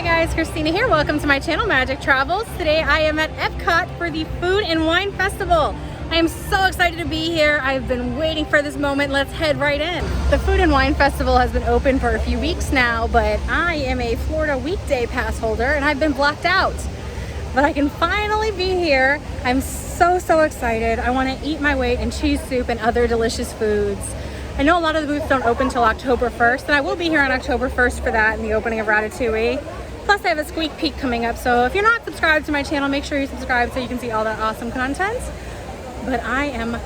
guys, Christina here. Welcome to my channel, Magic Travels. Today I am at Epcot for the Food and Wine Festival. I am so excited to be here. I've been waiting for this moment. Let's head right in. The Food and Wine Festival has been open for a few weeks now, but I am a Florida weekday pass holder and I've been blocked out. But I can finally be here. I'm so excited. I want to eat my weight in cheese soup and other delicious foods. I know a lot of the booths don't open till October 1st, and I will be here on October 1st for that and the opening of Ratatouille. Plus I have a squeak peek coming up, so if you're not subscribed to my channel, make sure you subscribe so you can see all that awesome content. But I am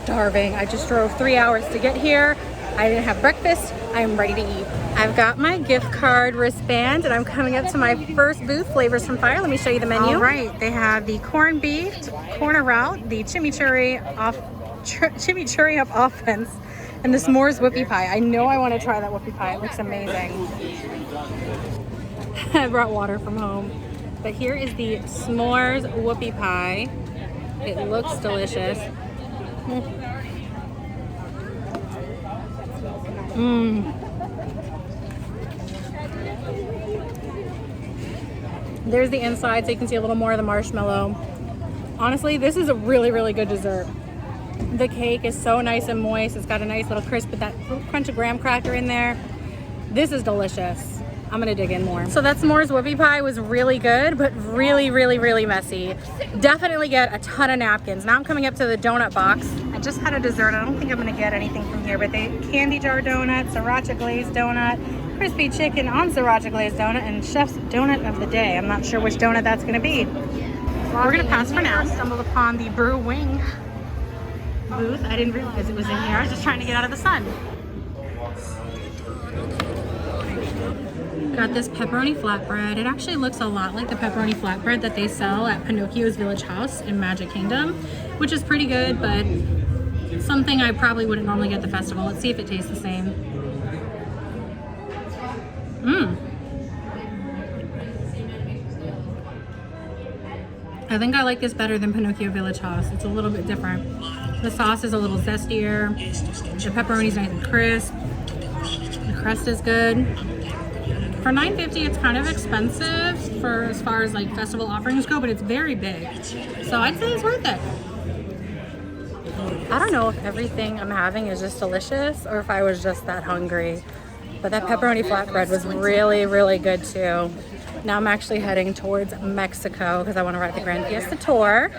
starving. I just drove 3 hours to get here. I didn't have breakfast. I am ready to eat. I've got my gift card wristband and I'm coming up to my first booth, Flavors from Fire. Let me show you the menu. All right, they have the corned beef, corner route, the chimichurri up offense, and the s'mores whoopie pie. I know I want to try that whoopie pie. It looks amazing. I brought water from home. But here is the s'mores whoopie pie. It looks delicious. There's the inside so you can see a little more of the marshmallow. Honestly, this is a really good dessert. The cake is so nice and moist. It's got a nice little crisp with that crunch of graham cracker in there. This is delicious. I'm gonna dig in more. So that s'mores whoopie pie was really good, but really messy. Definitely get a ton of napkins. Now I'm coming up to the donut box. I just had a dessert. I don't think I'm gonna get anything from here, but they candy jar donut, sriracha glazed donut, crispy chicken on sriracha glazed donut, and chef's donut of the day. I'm not sure which donut that's gonna be. We're gonna pass for now. Stumbled upon the brew wing booth. I didn't realize it was in here. I was just trying to get out of the sun. Got this pepperoni flatbread. It actually looks a lot like the pepperoni flatbread that they sell at Pinocchio's Village House in Magic Kingdom, which is pretty good, but something I probably wouldn't normally get at the festival. Let's see if it tastes the same. I think I like this better than Pinocchio Village House. It's a little bit different. The sauce is a little zestier. The pepperoni's nice and crisp. The crust is good. For $9.50, it's kind of expensive for as far as like festival offerings go, but it's very big. So I'd say it's worth it. I don't know if everything I'm having is just delicious or if I was just that hungry. But that pepperoni flatbread was really good too. Now I'm actually heading towards Mexico because I want to ride the Grand Fiesta Tour.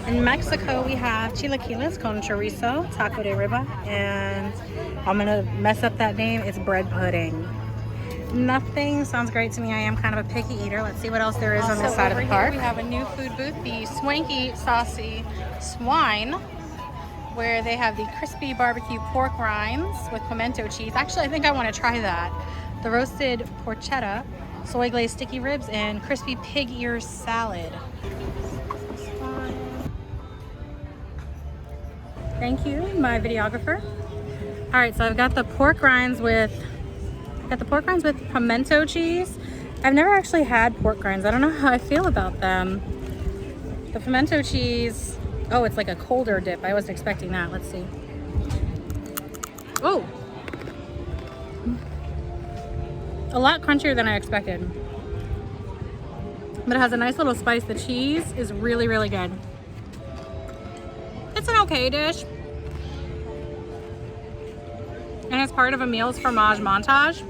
In Mexico, we have chilaquiles con chorizo, taco de riba, and I'm gonna mess up that name. It's bread pudding. Nothing sounds great to me. I am kind of a picky eater. Let's see what else there is on this side of the park. We have a new food booth, the Swanky Saucy Swine, where they have the crispy barbecue pork rinds with pimento cheese. Actually, I think I want to try that. The roasted porchetta, soy glazed sticky ribs, and crispy pig ear salad. Thank you, my videographer. All right, so I've got the pork rinds with pimento cheese. I've never actually had pork rinds. I don't know how I feel about them. The pimento cheese, oh, it's like a colder dip. I wasn't expecting that. Let's see. Oh, a lot crunchier than I expected. But it has a nice little spice. The cheese is really good. It's an okay dish. And it's part of a meals fromage montage,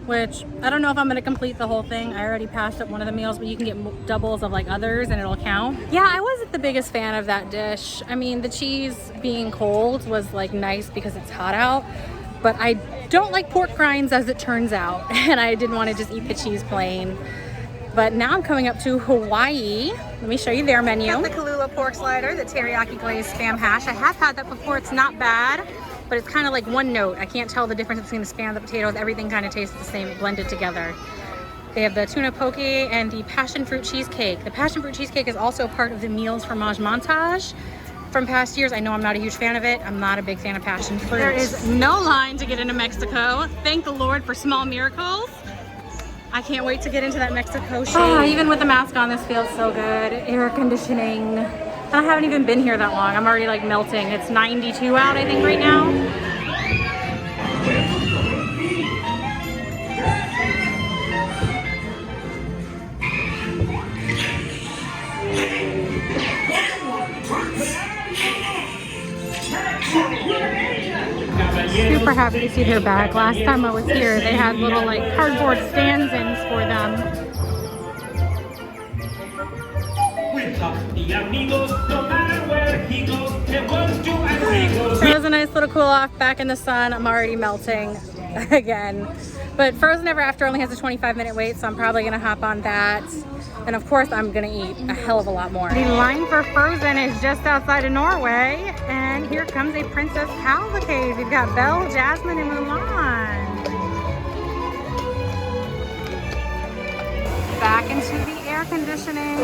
which I don't know if I'm gonna complete the whole thing. I already passed up one of the meals, but you can get doubles of like others and it'll count. Yeah, I wasn't the biggest fan of that dish. I mean, the cheese being cold was like nice because it's hot out, but I don't like pork rinds as it turns out. And I didn't want to just eat the cheese plain. But now I'm coming up to Hawaii. Let me show you their menu. I got the Kalula pork slider, the teriyaki glazed spam hash. I have had that before, it's not bad. But it's kind of like one note. I can't tell the difference between the spam, the potatoes. Everything kind of tastes the same, blended together. They have the tuna poke and the passion fruit cheesecake. The passion fruit cheesecake is also part of the meals fromage montage from past years. I know I'm not a huge fan of it. I'm not a big fan of passion fruit. There is no line to get into Mexico. Thank the Lord for small miracles. I can't wait to get into that Mexico shade. Oh, even with the mask on, this feels so good. Air conditioning. I haven't even been here that long. I'm already like melting. It's 92 out, I think, right now. super happy to see they're back. Last time I was here, they had little like cardboard stand-ins for them. It was a nice little cool off back in the sun. I'm already melting again. But Frozen Ever After only has a 25-minute wait, so I'm probably gonna hop on that. And of course, I'm gonna eat a hell of a lot more. The line for Frozen is just outside of Norway, and here comes a Princess Cavalcade. We've got Belle, Jasmine, and Mulan. Back into the air conditioning.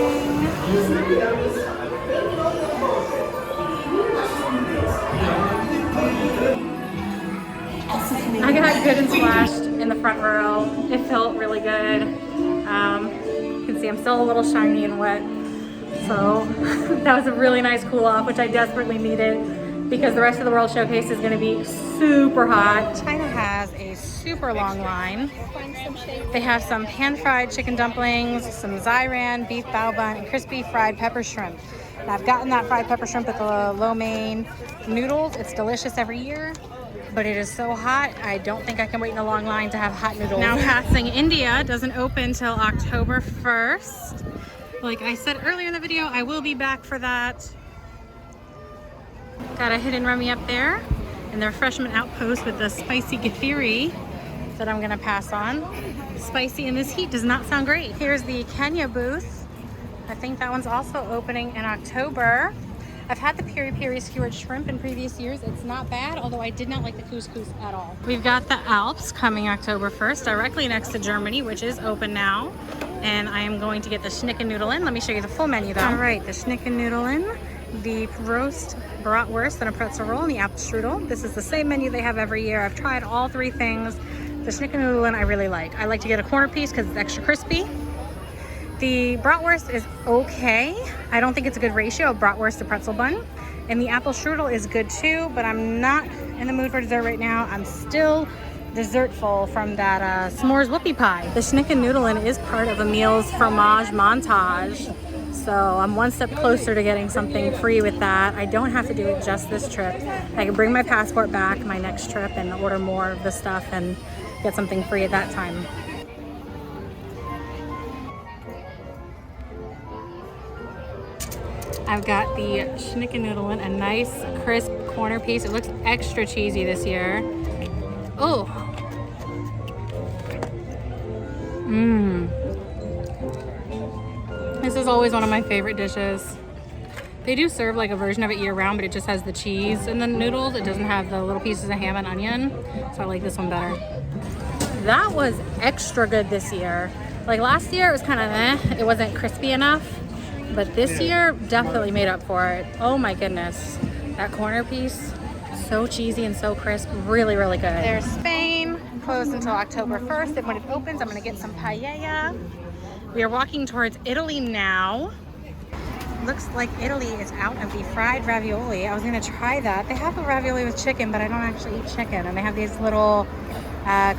I got good and splashed in the front row. It felt really good. You can see I'm still a little shiny and wet. So that was a really nice cool off, which I desperately needed because the rest of the World Showcase is going to be super hot. China has a super long line. They have some pan-fried chicken dumplings, some Zyran, beef bao bun, and crispy fried pepper shrimp. And I've gotten that fried pepper shrimp with the lo mein noodles. It's delicious every year. But it is so hot, I don't think I can wait in a long line to have hot noodles. Now passing India doesn't open till October 1st. Like I said earlier in the video, I will be back for that. Got a hidden rummy up there and the refreshment outpost with the spicy githeri that I'm gonna pass on. Spicy in this heat does not sound great. Here's the Kenya booth. I think that one's also opening in October. I've had the peri peri skewered shrimp in previous years. It's not bad, although I did not like the couscous at all. We've got the Alps coming October 1st, directly next to Germany, which is open now. And I am going to get the Schnickennudeln. Let me show you the full menu though. All right, the Schnickennudeln, the roast bratwurst and a pretzel roll, and the apple strudel. This is the same menu they have every year. I've tried all three things. The Schnickennudeln I really like. I like to get a corner piece because it's extra crispy. The bratwurst is okay. I don't think it's a good ratio of bratwurst to pretzel bun. And the apple strudel is good too, but I'm not in the mood for dessert right now. I'm still dessertful from that s'mores whoopie pie. The Schnickennudeln is part of Emil's fromage montage. So I'm one step closer to getting something free with that. I don't have to do it just this trip. I can bring my passport back my next trip and order more of the stuff and get something free at that time. I've got the Schnickennudeln, a nice crisp corner piece. It looks extra cheesy this year. Oh. This is always one of my favorite dishes. They do serve like a version of it year round, but it just has the cheese in the noodles. It doesn't have the little pieces of ham and onion. So I like this one better. That was extra good this year. Like last year, it was kind of eh. It wasn't crispy enough. But this year definitely made up for it. Oh my goodness. That corner piece, so cheesy and so crisp. Really, really good. There's Spain, closed until October 1st. And when it opens, I'm gonna get some paella. We are walking towards Italy now. Looks like Italy is out of the fried ravioli. I was gonna try that. They have a ravioli with chicken, but I don't actually eat chicken. And they have these little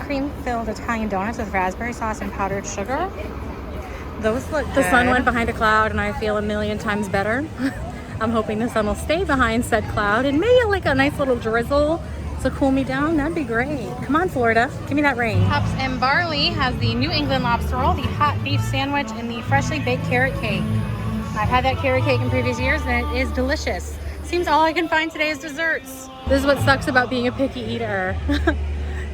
cream-filled Italian donuts with raspberry sauce and powdered sugar. Those look good. The sun went behind a cloud and I feel a million times better. I'm hoping the sun will stay behind said cloud and maybe like a nice little drizzle to cool me down. That'd be great. Come on, Florida. Give me that rain. Pups and Barley has the New England lobster roll, the hot beef sandwich, and the freshly baked carrot cake. I've had that carrot cake in previous years and it is delicious. Seems all I can find today is desserts. This is what sucks about being a picky eater.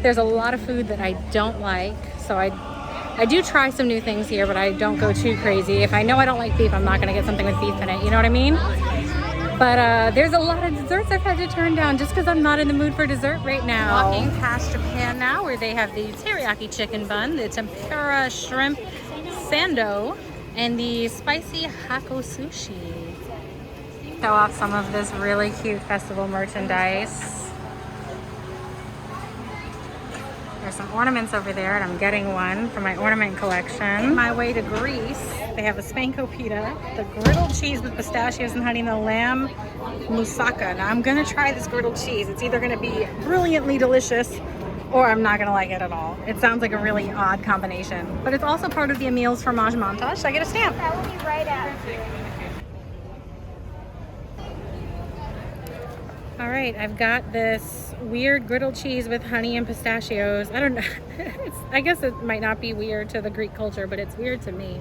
There's a lot of food that I don't like, so I do try some new things here, but I don't go too crazy. If I know I don't like beef, I'm not gonna get something with beef in it, you know what I mean? But there's a lot of desserts I've had to turn down just because I'm not in the mood for dessert right now. Walking past Japan now, where they have the teriyaki chicken bun, the tempura shrimp sando, and the spicy hako sushi. Show off some of this really cute festival merchandise. There's some ornaments over there, and I'm getting one for my ornament collection. My way to Greece, they have a spanko pita, the griddled cheese with pistachios and honey, and the lamb moussaka. Now I'm gonna try this griddled cheese. It's either gonna be brilliantly delicious or I'm not gonna like it at all. It sounds like a really odd combination, but it's also part of the Emil's fromage montage, so I get a stamp. That will be right after. All right, I've got this weird griddled cheese with honey and pistachios. I don't know. I guess it might not be weird to the Greek culture, but it's weird to me.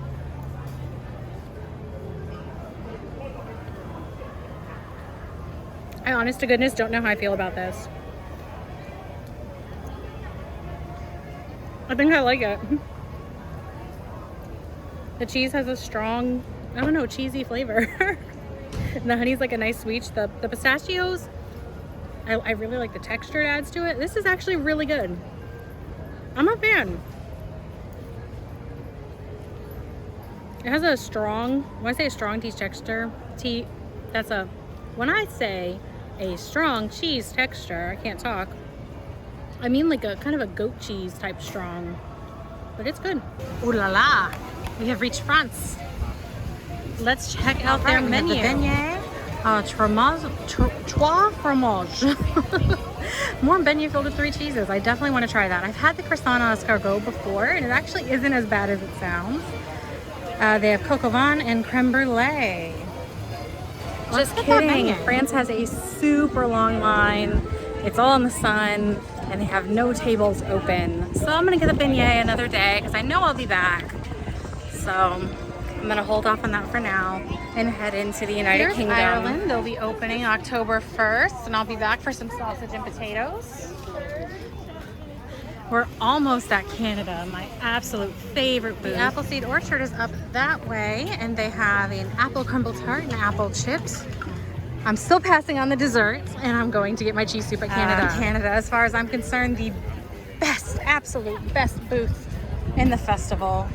I honest to goodness don't know how I feel about this. I think I like it. The cheese has a strong, I don't know, cheesy flavor. And the honey's like a nice sweet. The pistachios, I really like the texture it adds to it. This is actually really good. I'm a fan. It has a strong, when I say a strong cheese texture, when I say a strong cheese texture, I can't talk. I mean like a kind of a goat cheese type strong, but it's good. Ooh la la, we have reached France. Let's check out their menu. The beignet, trois fromage. More beignet filled with 3 cheeses. I definitely want to try that. I've had the croissant à escargot before, and it actually isn't as bad as it sounds. They have coq au vin and creme brulee. Just kidding. France has a super long line. It's all in the sun, and they have no tables open. So I'm gonna get the beignet another day because I know I'll be back. So I'm gonna hold off on that for now and head into the United Kingdom. Ireland. They'll be opening October 1st, and I'll be back for some sausage and potatoes. We're almost at Canada, my absolute favorite food. The Appleseed Orchard is up that way, and they have an apple crumble tart and apple chips. I'm still passing on the desserts, and I'm going to get my cheese soup at Canada. Canada, as far as I'm concerned, the best, absolute best booth in the festival.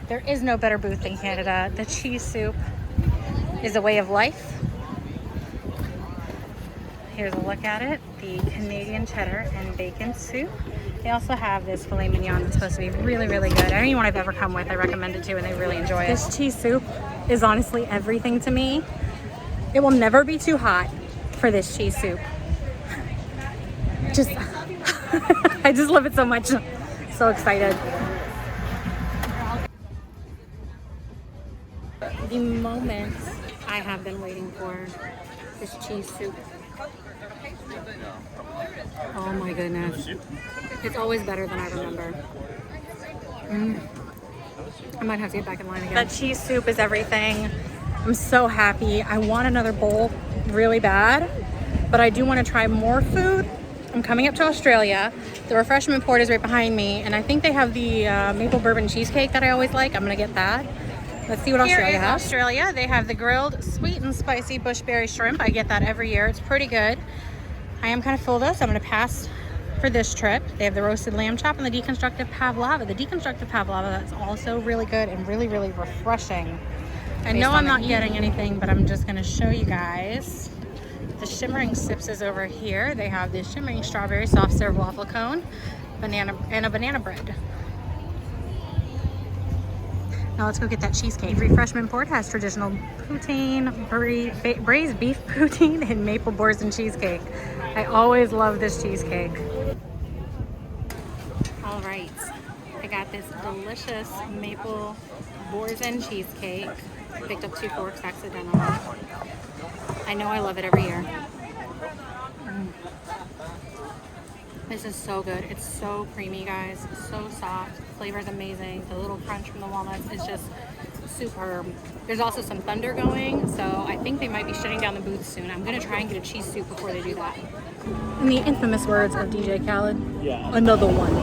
There is no better booth than Canada. The cheese soup is a way of life. Here's a look at it, the Canadian cheddar and bacon soup. They also have this filet mignon that's supposed to be really, really good. Anyone I've ever come with, I recommend it to, and they really enjoy it. This cheese soup is honestly everything to me. It will never be too hot for this cheese soup. I just love it so much. So excited. The moment I have been waiting for, this cheese soup. Oh my goodness. It's always better than I remember. I might have to get back in line again. That cheese soup is everything. I'm so happy. I want another bowl really bad, but I do want to try more food. I'm coming up to Australia. The refreshment port is right behind me, and I think they have the maple bourbon cheesecake that I always like. I'm gonna get that. Let's see what Australia has. Here in Australia, they have the grilled sweet and spicy bushberry shrimp. I get that every year. It's pretty good. I am kind of full though, so I'm gonna pass for this trip. They have the roasted lamb chop and the deconstructed pavlova. The deconstructed pavlova, that's also really good and really, really refreshing. I know I'm not getting anything, but I'm just gonna show you guys. The shimmering sips is over here. They have this shimmering strawberry soft serve waffle cone, banana and a banana bread. Now let's go get that cheesecake. Refreshment port has traditional poutine, braised beef poutine, and maple boursin cheesecake. I always love this cheesecake. All right, I got this delicious maple boursin cheesecake. I picked up 2 forks accidentally. I know I love it every year. This is so good. It's so creamy, guys. So soft. The flavor is amazing. The little crunch from the walnuts is just superb. There's also some thunder going, so I think they might be shutting down the booth soon. I'm gonna try and get a cheese soup before they do that. In the infamous words of DJ Khaled, another one.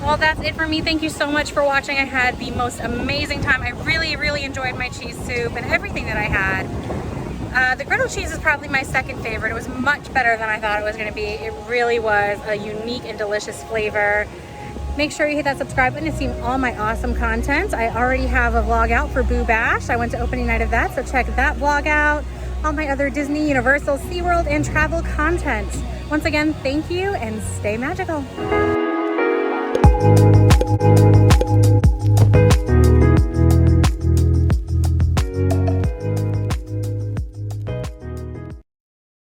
Well, that's it for me. Thank you so much for watching. I had the most amazing time. I really, really enjoyed my cheese soup and everything that I had. The griddle cheese is probably my second favorite. It was much better than I thought it was going to be. It really was a unique and delicious flavor. Make sure you hit that subscribe button to see all my awesome content. I already have a vlog out for Boo Bash. I went to opening night of that, so check that vlog out. All my other Disney, Universal, SeaWorld, and travel content. Once again, thank you and stay magical.